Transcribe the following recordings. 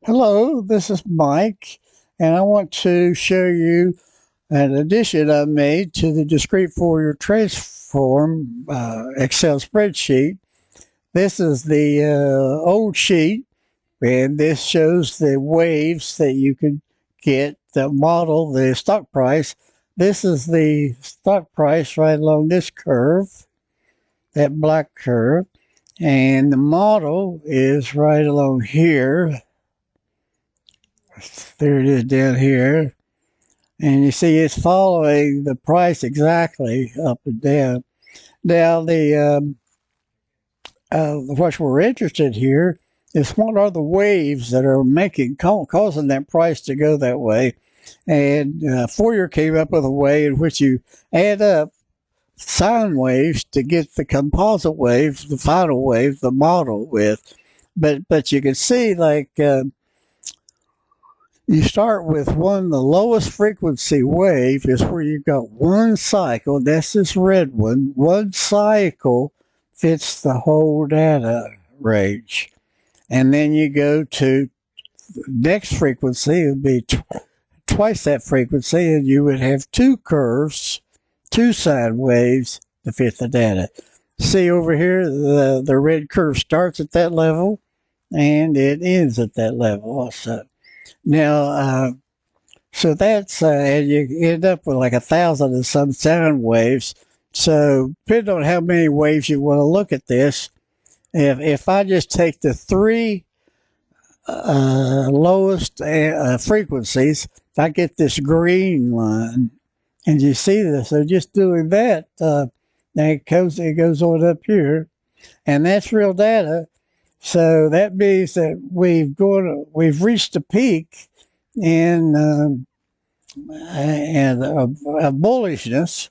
Hello, this is Mike, and I want to show you an addition I made to the discrete Fourier transform Excel spreadsheet. This is the old sheet, and this shows the waves that you can get that model the stock price. This is the stock price right along this curve, that black curve, and the model is right along here. There it is down here. And you see it's following the price exactly up and down. Now, what we're interested here is what are the waves that are causing that price to go that way. And Fourier came up with a way in which you add up sine waves to get the composite wave, the final wave, the model with. But you can see you start with the lowest frequency wave is where you've got one cycle. That's this red one. One cycle fits the whole data range. And then you go to next frequency, it would be twice that frequency, and you would have two curves, two sine waves to fit the data. See over here, the red curve starts at that level and it ends at that level also. Now, so that's, and you end up with like 1,000 and some sound waves. So, depending on how many waves you want to look at this, if I just take the three lowest frequencies, I get this green line. And you see this, so just doing that, it goes on up here. And that's real data. So that means that we've reached a peak in bullishness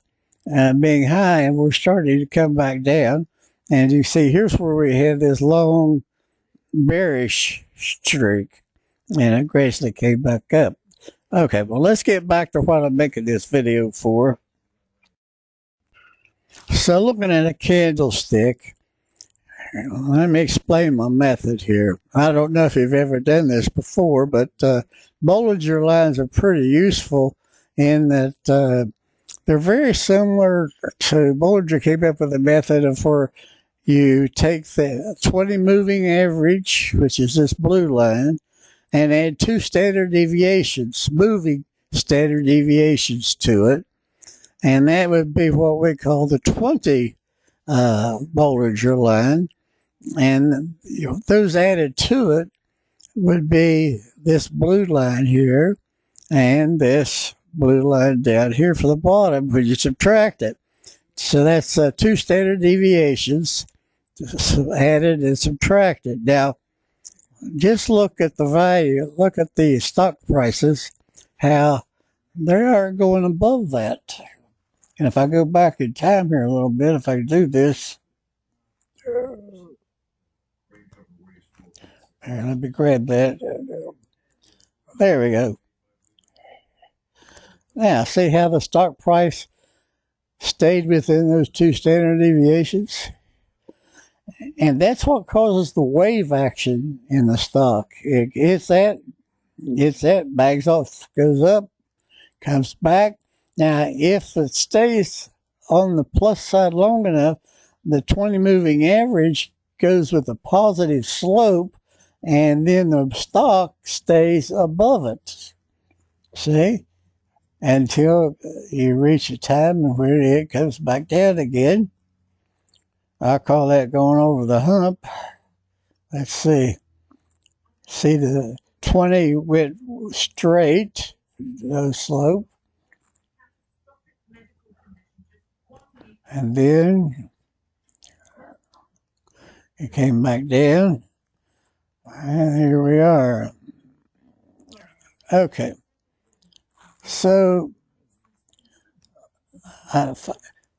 being high, and we're starting to come back down. And you see, here's where we had this long bearish streak, and it gradually came back up. Okay, well, let's get back to what I'm making this video for. So, looking at a candlestick, let me explain my method here. I don't know if you've ever done this before, but Bollinger lines are pretty useful in that they're very similar to Bollinger came up with a method of where you take the 20 moving average, which is this blue line, and add two standard deviations, moving standard deviations to it. And that would be what we call the 20 Bollinger line. And those added to it would be this blue line here and this blue line down here for the bottom when you subtract it. So that's two standard deviations added and subtracted. Now, just look at the value, look at the stock prices, how they aren't going above that. And if I go back in time here a little bit, if I do this, here, let me grab that. There we go. Now, see how the stock price stayed within those two standard deviations? And that's what causes the wave action in the stock. It's that, bags off, goes up, comes back. Now, if it stays on the plus side long enough, the 20 moving average goes with a positive slope, and then the stock stays above it. See? Until you reach a time where it comes back down again. I call that going over the hump. Let's see. See, the 20 went straight, no slope. And then it came back down. And here we are. Okay. So,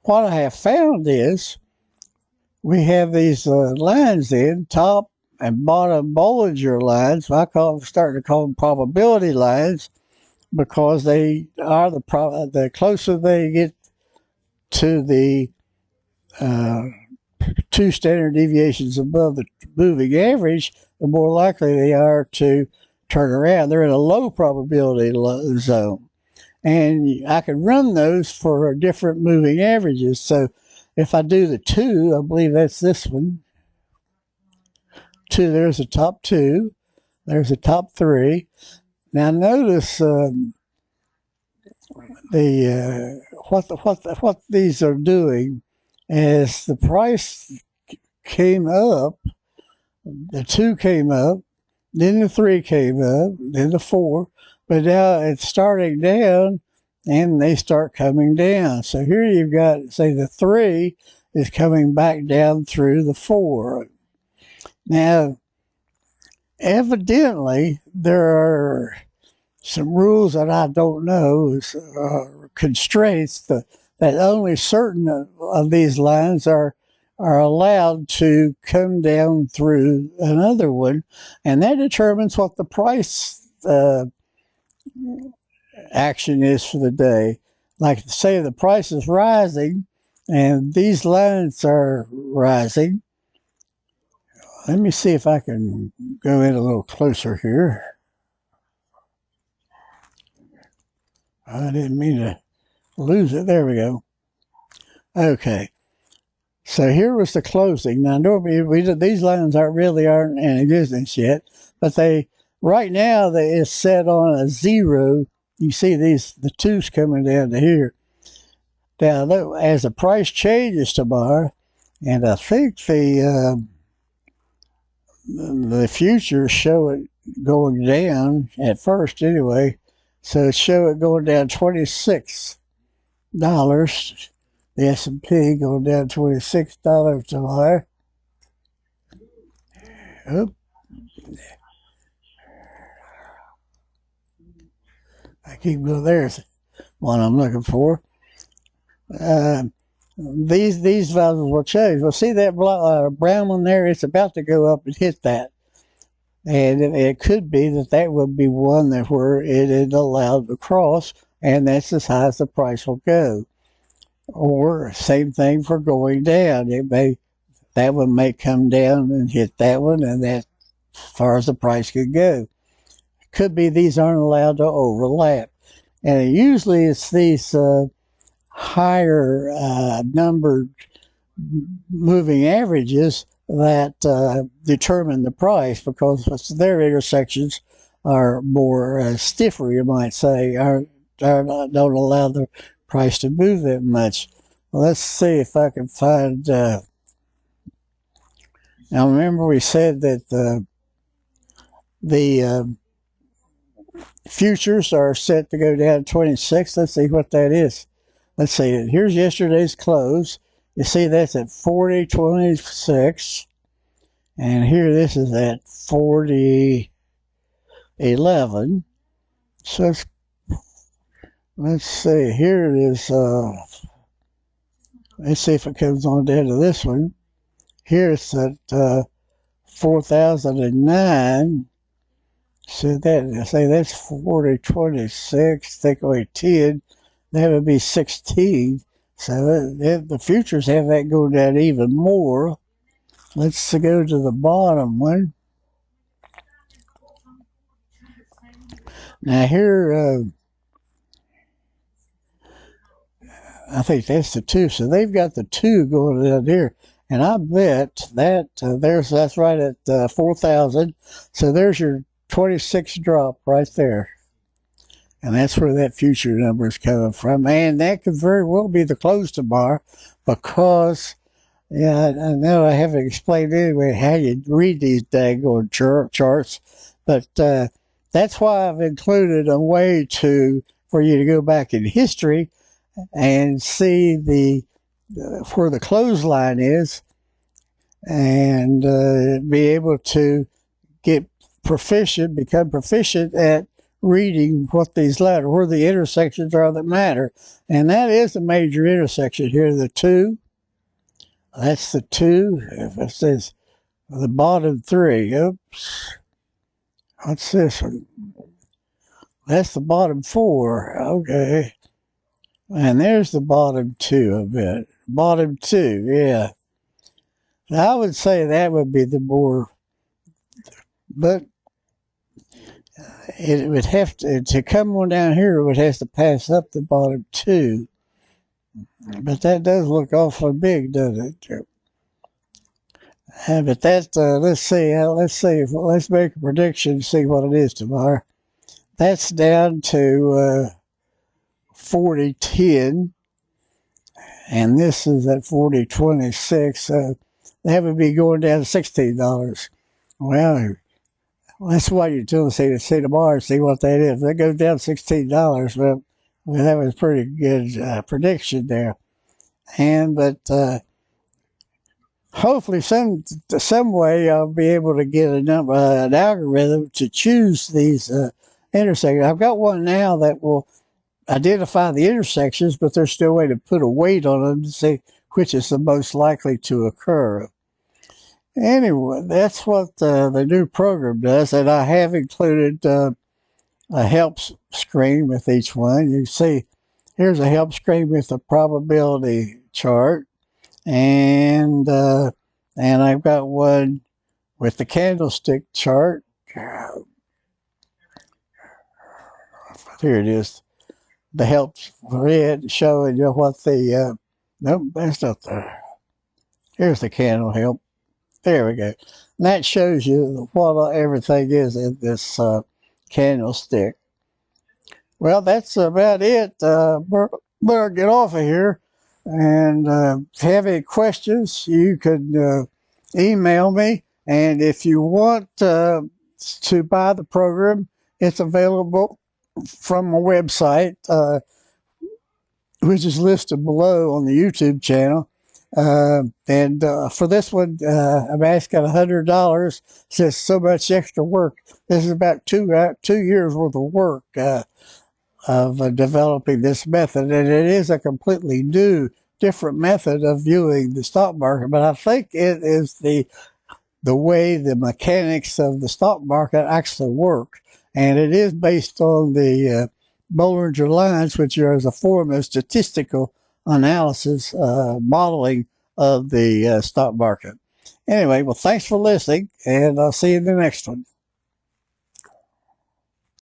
what I have found is we have these lines in top and bottom Bollinger lines. Starting to call them probability lines because they are the closer they get to the two standard deviations above the moving average, the more likely they are to turn around. They're in a low probability zone. And I can run those for different moving averages. So if I do the 2, I believe that's this one. 2, there's the top 2. There's the top 3. Now notice what these are doing is the price came up, the 2 came up, then the 3 came up, then the 4, but now it's starting down and they start coming down. So here you've got, say, the 3 is coming back down through the 4. Now, evidently, there are some rules that I don't know, constraints that only certain of these lines are allowed to come down through another one, and that determines what the price action is for the day. Like, say the price is rising and these lines are rising. Let me see if I can go in a little closer here. I didn't mean to lose it. There we go. Okay. So here was the closing. Now, normally these lines aren't in existence yet, but right now it's set on a 0. You see the 2's coming down to here. Now, as the price changes tomorrow, and I think the futures show it going down at first anyway, so it show it going down $26. The S&P going down $26 tomorrow. Oh. I keep going. There's one I'm looking for. These values will change. Well, see that brown one there? It's about to go up and hit that. And it could be that would be one where it is allowed to cross, and that's as high as the price will go. Or same thing for going down. That one may come down and hit that one, and that's as far as the price could go. Could be these aren't allowed to overlap. And usually it's these higher numbered moving averages that determine the price, because their intersections are more stiffer, you might say, don't allow the price to move that much. Well, let's see if I can find. Now, remember we said that the futures are set to go down 26. Let's see what that is. Let's see. Here's yesterday's close. You see that's at 40.26, and here this is at 40.11. So let's see. Here it is. Let's see if it comes on down to this one. Here it's at 4,009. So that's 40.26. Take away 10. That would be 16. So the futures have that go down even more. Let's go to the bottom one. Now here, I think that's the 2. So they've got the 2 going down here. And I bet that that's right at 4,000. So there's your 26 drop right there. And that's where that future number is coming from. And that could very well be the close tomorrow, because, I know I haven't explained anyway how you read these daggone charts, but that's why I've included a way for you to go back in history and see where the clothesline is, and be able to become proficient at reading what these letters, where the intersections are that matter. And that is the major intersection here, the 2. That's the 2. If it says the bottom 3, oops. What's this one? That's the bottom 4. Okay. And there's the bottom 2 a bit. Bottom 2, yeah. Now, I would say that would be the more, but it would have to come on down here. It would have to pass up the bottom two, but that does look awfully big, doesn't it? But that let's see, let's make a prediction. See what it is tomorrow. That's down to 40.10, and this is at 40.26. So that would be going down to $16. Well, that's why you're doing to see tomorrow, see what that is. If that goes down $16, well, that was a pretty good prediction there. But hopefully some way I'll be able to get an algorithm to choose these intersections. I've got one now that will identify the intersections, but there's still a way to put a weight on them to see which is the most likely to occur. Anyway, that's what the new program does, and I have included a help screen with each one. You see, here's a help screen with the probability chart, and I've got one with the candlestick chart. Here it is. The help red showing you what the nope, that's not there. Here's the candle help. There we go. And that shows you what everything is in this candlestick. Well, that's about it. Better get off of here. And if you have any questions, you can email me. And if you want to buy the program, it's available from my website, which is listed below on the YouTube channel. And for this one, I'm asking $100. It's just so much extra work. This is about 2 years worth of work of developing this method, and it is a completely new, different method of viewing the stock market. But I think it is the way the mechanics of the stock market actually work, and it is based on the Bollinger Lines, which is a form of statistical analysis, modeling of the stock market. Anyway, well, thanks for listening, and I'll see you in the next one.